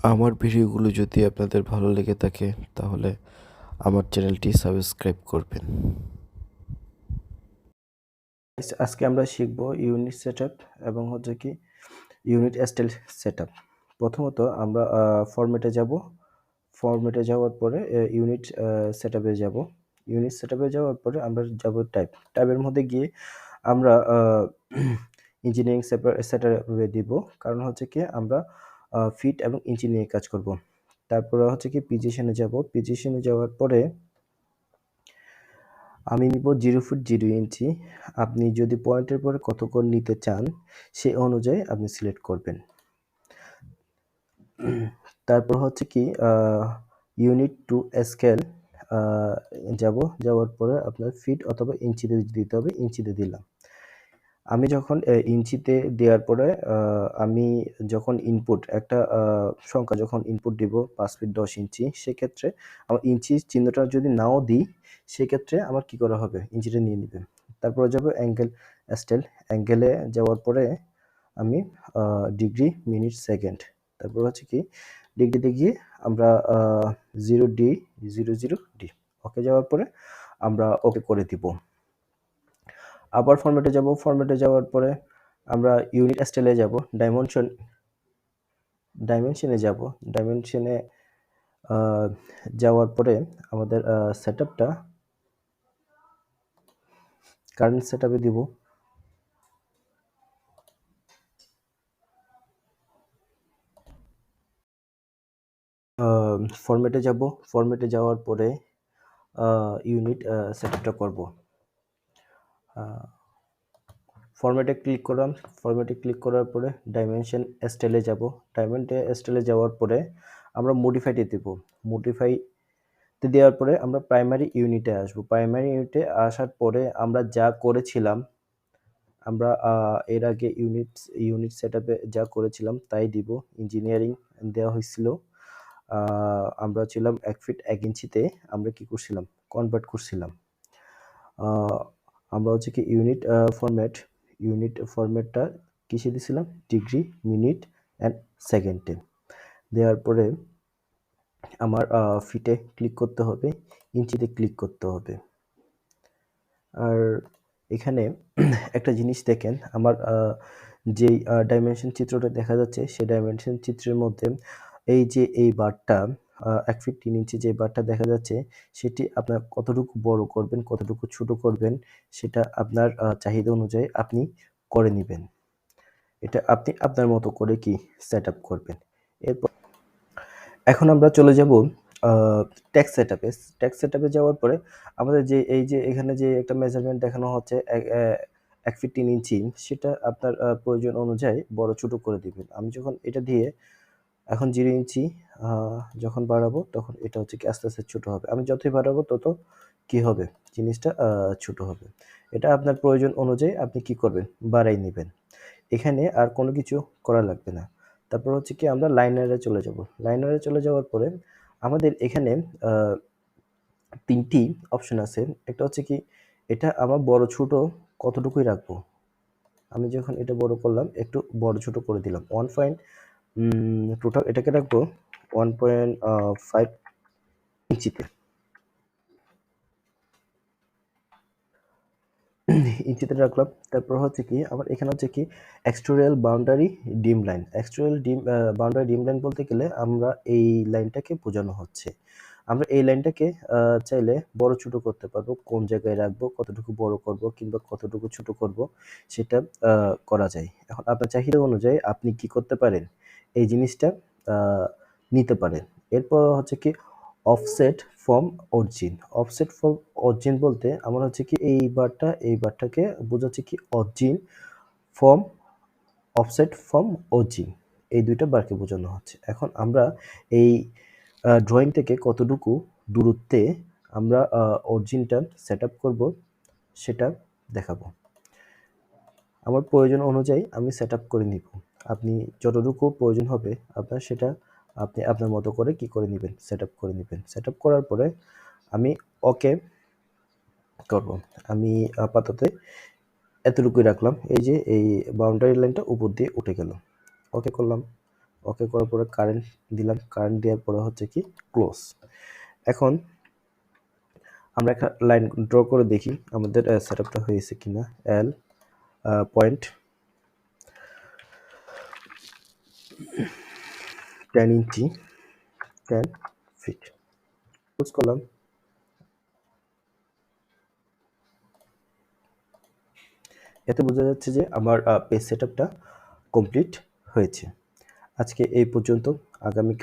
আমার ভিডিওগুলো যদি আপনাদের ভালো লেগে থাকে তাহলে আমার চ্যানেলটি সাবস্ক্রাইব করবেন। আজকে আমরা শিখব ইউনিট সেটআপ এবং হচ্ছে কি ইউনিট স্টাইল সেটআপ। প্রথমত আমরা ফরম্যাটে যাব। ফরম্যাটে যাওয়ার পরে ইউনিট সেটআপে যাব। ইউনিট সেটআপে যাওয়ার পরে আমরা যাব টাইপ। টাইপের মধ্যে গিয়ে আমরা ইঞ্জিনিয়ারিং সেটআপে দিব, কারণ হচ্ছে কি আমরা ফিট এবং ইঞ্চি নিয়ে কাজ করব। তারপরে হচ্ছে কি পজিশনে যাব। পজিশনে যাওয়ার পরে আমি নিব 0 ফুট 0 ইঞ্চি। আপনি যদি পয়েন্টের পরে কত কোণ নিতে চান সেই অনুযায়ী আপনি সিলেক্ট করবেন। তারপর হচ্ছে কি ইউনিট টু স্কেল যাব। যাওয়ার পরে আপনার ফিট অথবা ইঞ্চিতে দিতে হবে, ইঞ্চিতে দিলাম। আমি যখন ইঞ্চিতে দেওয়ার পরে আমি যখন ইনপুট একটা সংখ্যা যখন ইনপুট দিব 5 ফিট 10 ইঞ্চি, সেক্ষেত্রে আমার ইঞ্চি চিহ্নটা যদি নাও দিই সেক্ষেত্রে আমার কি করা হবে, ইঞ্চিটা নিয়ে নেবে। তারপরে যাব অ্যাঙ্গেল স্টাইল। অ্যাঙ্গেলে যাওয়ার পরে আমি ডিগ্রি মিনিট সেকেন্ড, তারপর হচ্ছে কি ডিগ্রিতে গিয়ে আমরা 0D 00D ওকে যাওয়ার পরে আমরা ওকে করে দিব। আবার ফরম্যাটে যাব। ফরম্যাটে যাওয়ার পরে আমরা ইউনিট স্টাইলে যাব। ডাইমেনশনে যাব। ডাইমেনশনে যাওয়ার পরে আমাদের সেটআপটা কারেন্ট সেটআপে দিব। ফরম্যাটে যাব। ফরম্যাটে যাওয়ার পরে ইউনিট সেটআপটা করব। ফরম্যাটে ক্লিক করলাম। ফরম্যাটে ক্লিক করার পরে ডাইমেনশন স্টাইলে যাব। ডাইমেনশন স্টাইলে যাওয়ার পরে আমরা মডিফাইতে দেব। মডিফাইতে দেওয়ার পরে আমরা প্রাইমারি ইউনিটে আসব। প্রাইমারি ইউনিটে আসার পরে আমরা যা করেছিলাম, আমরা এর আগে ইউনিট সেটআপে যা করেছিলাম তাই দিব। ইঞ্জিনিয়ারিং দেওয়া হয়েছিল, আমরা ছিলাম 1 ফিট 1 ইঞ্চিতে আমরা কি করছিলাম, কনভার্ট করছিলাম। আমরা হচ্ছে কি ইউনিট ফরম্যাটটা কিসে দিছিলাম, ডিগ্রি মিনিট অ্যান্ড সেকেন্ডে। দেওয়ার পরে আমার ফিটে ক্লিক করতে হবে, ইঞ্চিতে ক্লিক করতে হবে। আর এখানে একটা জিনিস দেখেন, আমার যেই ডাইমেনশন চিত্রটা দেখা যাচ্ছে সেই ডাইমেনশন চিত্রের মধ্যে এই যে এই বারটা 1 ফিট 3 ইঞ্চি যে বারটা দেখা যাচ্ছে সেটি আপনার কতটুকু বড় করবেন, কতটুকু ছোট করবেন সেটা আপনার চাহিদা অনুযায়ী আপনি করে নিবেন। এটা আপনি আপনার মতো করে কি সেটআপ করবেন। এরপর এখন আমরা চলে যাব টেক্সট সেটআপে। টেক্সট সেটআপে যাওয়ার পরে আমাদের যে এই যে এখানে যে একটা মেজারমেন্ট দেখানো হচ্ছে 1 ফিট 3 ইঞ্চি, সেটা আপনার প্রয়োজন অনুযায়ী বড় ছোট করে দিবেন। আমি যখন এটা দিয়ে এখন 0 ইঞ্চি যখন বাড়াবো তখন এটা হচ্ছে কি আস্তে, আস্তে ছোট হবে। আমি যতই বাড়াবো তত কি হবে, জিনিসটা ছোট হবে। এটা আপনার প্রয়োজন অনুযায়ী আপনি কি করবেন, বাড়াই নিবেন। এখানে আর কোনো কিছু করা লাগবে না। তারপর হচ্ছে কি আমরা লাইনারে চলে যাব। লাইনারে চলে যাওয়ার পরে আমাদের এখানে ৩টি অপশন আছে। একটা হচ্ছে কি এটা আমার বড় ছোট কতটুকুই রাখবো। আমি যখন এটা বড় করলাম একটু বড় ছোট করে দিলাম। টোটাল এটাকে রাখবো 1.5 ইঞ্চিতে। ইঞ্চিতে রাখলাম। তারপর হচ্ছে কি আমার এখানে হচ্ছে কি এক্সটেরিয়র বাউন্ডারি ডিম লাইন। বাউন্ডারি ডিম লাইন বলতে গেলে আমরা এই লাইনটাকে বোঝানো হচ্ছে। আমরা এই লাইনটাকে চাইলে বড় ছোট করতে পারবো, কোন জায়গায় রাখবো, কতটুকু বড় করব কিংবা কতটুকু ছোট করব সেটা করা যায়। এখন আপনার চাহিদা অনুযায়ী আপনি কি করতে পারেন, এই জিনিসটা নিতে পারেন। এরপর হচ্ছে কি offset from origin. Offset from origin বলতে আমরা হচ্ছে কি এই বারটাকে বোঝাচ্ছে কি origin from offset from origin, এই দুইটা বারকে বোঝানো হচ্ছে। এখন আমরা এই ড্রয়িং থেকে কতটুকু দূরত্বে আমরা অরিজিনটা সেট আপ করবো সেটা দেখাবো। আমার প্রয়োজন অনুযায়ী আমি সেট আপ করে নিব। আপনি যতটুকু প্রয়োজন হবে আপনার সেটা আপনি আপনার মতো করে কি করে নেবেন, সেট আপ করে নেবেন। সেট আপ করার পরে আমি ওকে করব। আমি আপাতত এতটুকুই রাখলাম। এই যে এই বাউন্ডারি লাইনটা উপর দিয়ে উঠে গেল। ওকে করলাম। ওকে করার পরে কারেন্ট দিলাম, কারেন্ট দেওয়ার পরে হচ্ছে কি ক্লোজ। এখন আমরা একটা লাইন ড্র করে দেখি আমাদের সেটআপটা হয়েছে কিনা। এল পয়েন্ট 10 ইঞ্চি 10 ফিট ক্লোজ করলাম। এতে বোঝা যাচ্ছে যে আমার পেজ সেটআপটা কমপ্লিট হয়েছে। আজকে এই পর্যন্ত। আগামী